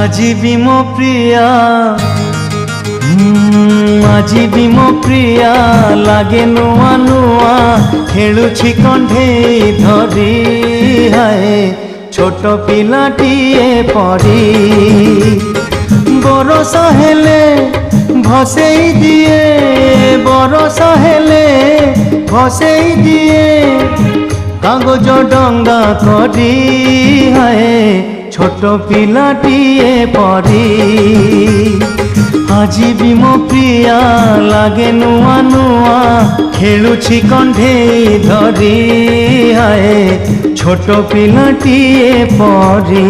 আজি ବି ମୋ ପ୍ରିୟା আজি ବି ମୋ ପ୍ରିୟା ଲାଗେ ନୂଆ ନୂଆ ଖେଳୁଛି କଣ୍ଢେଇ ଧରି ହାଏ ଛୋଟ ପିଲାଟିଏ ପରି ବରଷ ହେଲେ ଭସେଇ ଦିଏ ବରଷ ହେଲେ ଭସେଇ ଦିଏ କାଗଜ ଡଙ୍ଗା କରି ହାଏ ছোট পিলাটিয়ে পরি আজি বি মো প্রিয়া লাগে নুয়া নুয়া খেলুছি কণ্ঠেই ধরি হায় ছোট পিলাটিয়ে পরি।